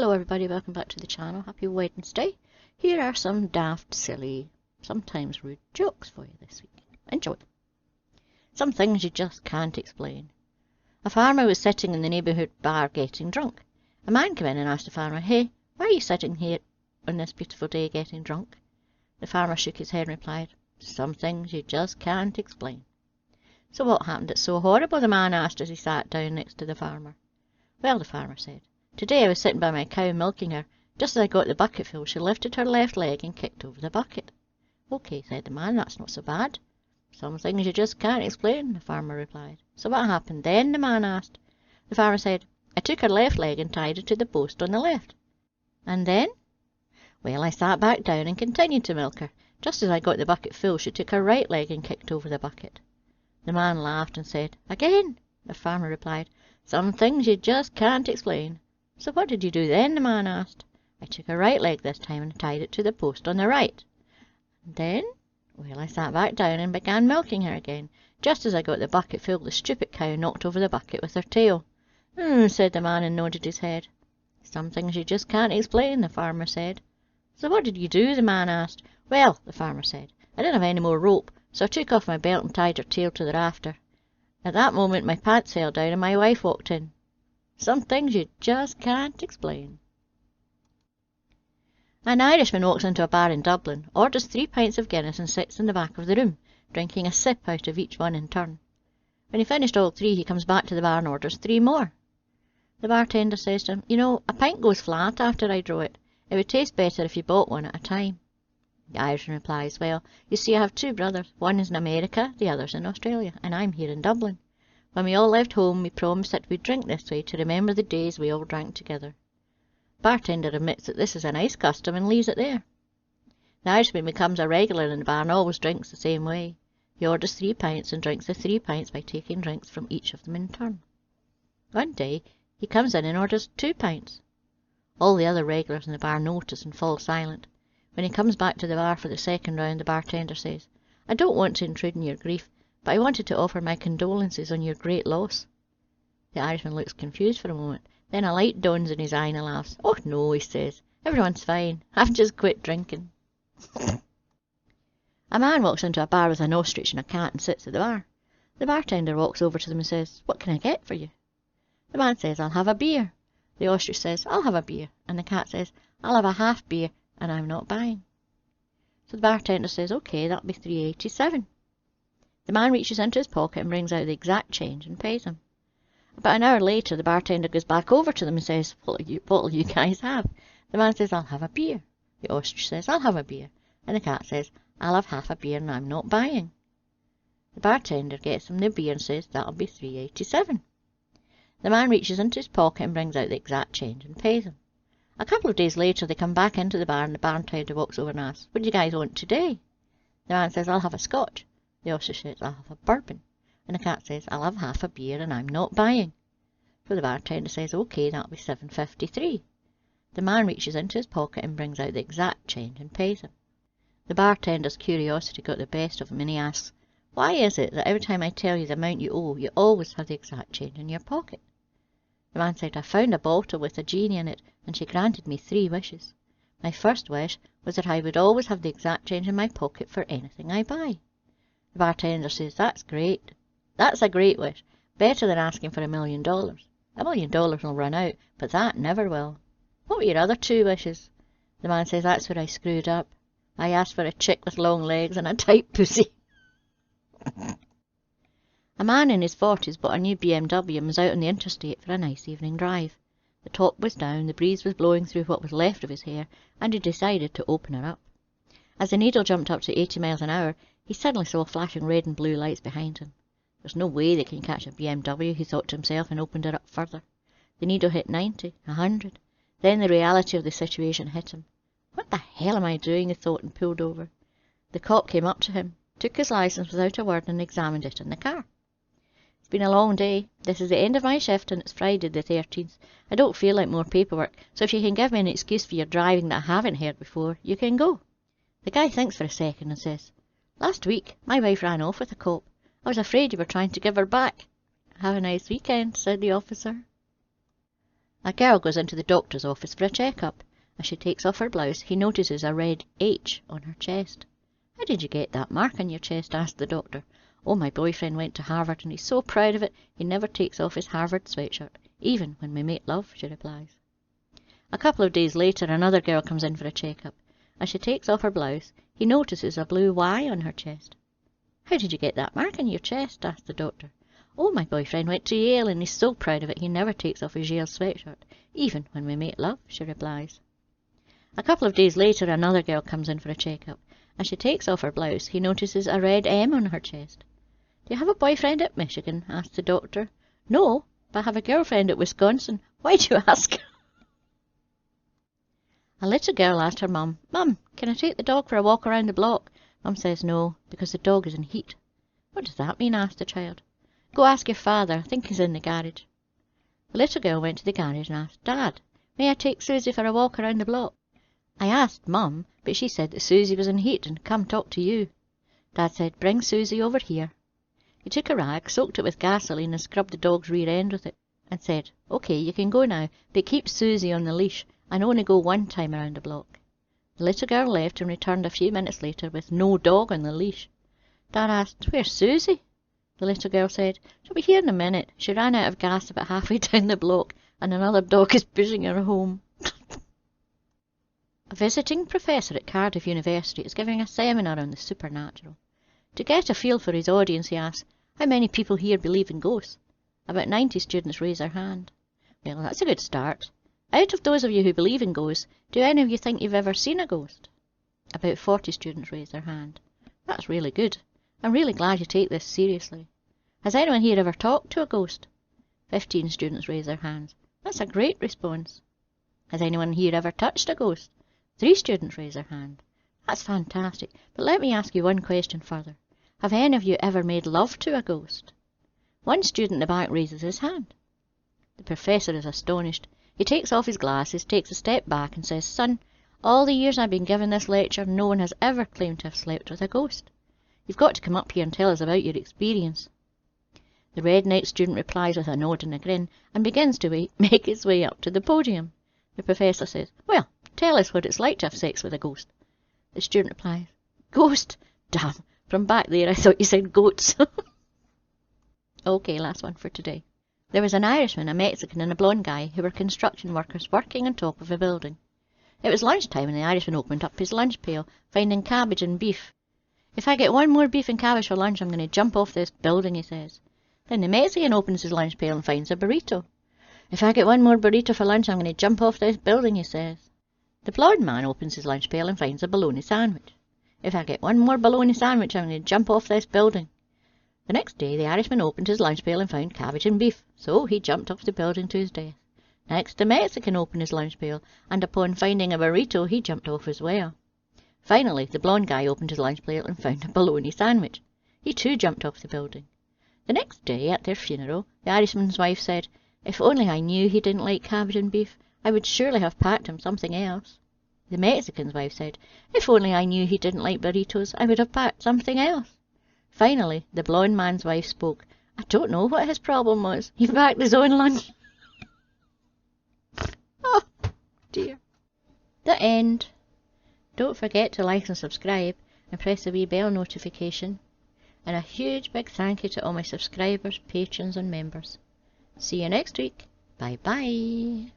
Hello everybody, welcome back to the channel. Happy Wednesday. Here are some daft, silly, sometimes rude jokes for you this week. Enjoy. Some things you just can't explain. A farmer was sitting in the neighbourhood bar getting drunk. A man came in and asked the farmer, "Hey, why are you sitting here on this beautiful day getting drunk?" The farmer shook his head and replied, "Some things you just can't explain." "So what happened that's so horrible?" the man asked as he sat down next to the farmer. "Well," the farmer said, "today I was sitting by my cow milking her. Just as I got the bucket full, she lifted her left leg and kicked over the bucket." "Okay," said the man, "that's not so bad." "Some things you just can't explain," the farmer replied. "So what happened then?" the man asked. The farmer said, "I took her left leg and tied it to the post on the left." "And then?" "Well, I sat back down and continued to milk her. Just as I got the bucket full, she took her right leg and kicked over the bucket." The man laughed and said, "Again?" The farmer replied, "Some things you just can't explain." "So what did you do then?" the man asked. "I took her right leg this time and tied it to the post on the right." "And then?" "Well, I sat back down and began milking her again. Just as I got the bucket full, the stupid cow knocked over the bucket with her tail." Said the man and nodded his head. "Some things you just can't explain," the farmer said. "So what did you do?" the man asked. "Well," the farmer said, "I didn't have any more rope, so I took off my belt and tied her tail to the rafter. At that moment my pants fell down and my wife walked in." Some things you just can't explain. An Irishman walks into a bar in Dublin, orders 3 pints of Guinness and sits in the back of the room, drinking a sip out of each one in turn. When he finished all 3, he comes back to the bar and orders 3 more. The bartender says to him, "You know, a pint goes flat after I draw it. It would taste better if you bought one at a time." The Irishman replies, "Well, you see, I have 2 brothers. One is in America, the other's in Australia, and I'm here in Dublin. When we all left home, we promised that we'd drink this way to remember the days we all drank together." Bartender admits that this is a nice custom and leaves it there. The Irishman becomes a regular in the bar and always drinks the same way. He orders 3 pints and drinks the 3 pints by taking drinks from each of them in turn. One day he comes in and orders 2 pints. All the other regulars in the bar notice and fall silent. When he comes back to the bar for the second round, the bartender says, "I don't want to intrude in your grief, but I wanted to offer my condolences on your great loss." The Irishman looks confused for a moment. Then a light dawns in his eye and he laughs. "Oh no," he says, "everyone's fine. I've just quit drinking." A man walks into a bar with an ostrich and a cat and sits at the bar. The bartender walks over to them and says, "What can I get for you?" The man says, "I'll have a beer." The ostrich says, "I'll have a beer." And the cat says, "I'll have a half beer and I'm not buying." So the bartender says, "Okay, that'll be $3.87. The man reaches into his pocket and brings out the exact change and pays him. About an hour later, the bartender goes back over to them and says, what'll you guys have?" The man says, "I'll have a beer." The ostrich says, "I'll have a beer." And the cat says, "I'll have half a beer and I'm not buying." The bartender gets him the beer and says, "That'll be $3.87. The man reaches into his pocket and brings out the exact change and pays him. A couple of days later, they come back into the bar and the bartender walks over and asks, "What do you guys want today?" The man says, "I'll have a scotch." The ostrich says, "I'll have a bourbon." And the cat says, "I'll have half a beer and I'm not buying." So the bartender says, "Okay, that'll be $7.53. The man reaches into his pocket and brings out the exact change and pays him. The bartender's curiosity got the best of him and he asks, "Why is it that every time I tell you the amount you owe, you always have the exact change in your pocket?" The man said, "I found a bottle with a genie in it and she granted me 3 wishes. My first wish was that I would always have the exact change in my pocket for anything I buy." The bartender says, "That's great. That's a great wish. Better than asking for $1 million. $1 million will run out, but that never will. What were your other 2 wishes?" The man says, "That's where I screwed up. I asked for a chick with long legs and a tight pussy." A man in his 40s bought a new BMW and was out on the interstate for a nice evening drive. The top was down, the breeze was blowing through what was left of his hair, and he decided to open her up. As the needle jumped up to 80 miles an hour, he suddenly saw flashing red and blue lights behind him. "There's no way they can catch a BMW," he thought to himself, and opened her up further. The needle hit 90, 100. Then the reality of the situation hit him. "What the hell am I doing?" he thought, and pulled over. The cop came up to him, took his license without a word and examined it in the car. "It's been a long day. This is the end of my shift and it's Friday the 13th. I don't feel like more paperwork, so if you can give me an excuse for your driving that I haven't heard before, you can go." The guy thinks for a second and says, "Last week my wife ran off with a cop. I was afraid you were trying to give her back." "Have a nice weekend," said the officer. A girl goes into the doctor's office for a check-up. As she takes off her blouse, he notices a red H on her chest. "How did you get that mark on your chest?" asked the doctor. "Oh, my boyfriend went to Harvard and he's so proud of it, he never takes off his Harvard sweatshirt, even when we make love," she replies. A couple of days later, another girl comes in for a check-up. As she takes off her blouse, he notices a blue Y on her chest. "How did you get that mark on your chest?" asked the doctor. "Oh, my boyfriend went to Yale and he's so proud of it, he never takes off his Yale sweatshirt, even when we make love," she replies. A couple of days later, another girl comes in for a check-up. As she takes off her blouse, he notices a red M on her chest. "Do you have a boyfriend at Michigan?" asked the doctor. "No, but I have a girlfriend at Wisconsin. Why do you ask?" A little girl asked her mum, "Mum, can I take the dog for a walk around the block?" Mum says no, because the dog is in heat. "What does that mean?" asked the child. "Go ask your father. I think he's in the garage." The little girl went to the garage and asked, "Dad, may I take Susie for a walk around the block?" "I asked Mum, but she said that Susie was in heat and come talk to you." Dad said, "Bring Susie over here." He took a rag, soaked it with gasoline and scrubbed the dog's rear end with it, and said, "OK, you can go now, but keep Susie on the leash and only go one time around the block." The little girl left and returned a few minutes later with no dog on the leash. Dad asked, "Where's Susie?" The little girl said, "She'll be here in a minute. She ran out of gas about halfway down the block and another dog is pushing her home." A visiting professor at Cardiff University is giving a seminar on the supernatural. To get a feel for his audience, he asks, "How many people here believe in ghosts?" About 90 students raise their hand. "Well, that's a good start. Out of those of you who believe in ghosts, do any of you think you've ever seen a ghost?" About 40 students raise their hand. "That's really good. I'm really glad you take this seriously. Has anyone here ever talked to a ghost?" 15 students raise their hands. "That's a great response." "Has anyone here ever touched a ghost?" 3 students raise their hand. "That's fantastic, but let me ask you one question further. Have any of you ever made love to a ghost?" 1 student in the back raises his hand. The professor is astonished. He takes off his glasses, takes a step back and says, "Son, all the years I've been giving this lecture, no one has ever claimed to have slept with a ghost. You've got to come up here and tell us about your experience." The red-necked student replies with a nod and a grin and begins to make his way up to the podium. The professor says, "Well, tell us what it's like to have sex with a ghost." The student replies, "Ghost? Damn, from back there I thought you said goats." OK, last one for today. There was an Irishman, a Mexican and a blonde guy who were construction workers working on top of a building. It was lunchtime and the Irishman opened up his lunch pail, finding cabbage and beef. "If I get one more beef and cabbage for lunch, I'm going to jump off this building," he says. Then the Mexican opens his lunch pail and finds a burrito. "If I get one more burrito for lunch, I'm going to jump off this building," he says. The blonde man opens his lunch pail and finds a bologna sandwich. "If I get one more bologna sandwich, I'm going to jump off this building." The next day, the Irishman opened his lunch pail and found cabbage and beef, so he jumped off the building to his death. Next, the Mexican opened his lunch pail, and upon finding a burrito, he jumped off as well. Finally, the blonde guy opened his lunch pail and found a bologna sandwich. He too jumped off the building. The next day, at their funeral, the Irishman's wife said, "If only I knew he didn't like cabbage and beef, I would surely have packed him something else." The Mexican's wife said, "If only I knew he didn't like burritos, I would have packed something else." Finally, the blonde man's wife spoke. "I don't know what his problem was. He packed his own lunch." Oh, dear. The end. Don't forget to like and subscribe and press the wee bell notification. And a huge big thank you to all my subscribers, patrons and members. See you next week. Bye bye.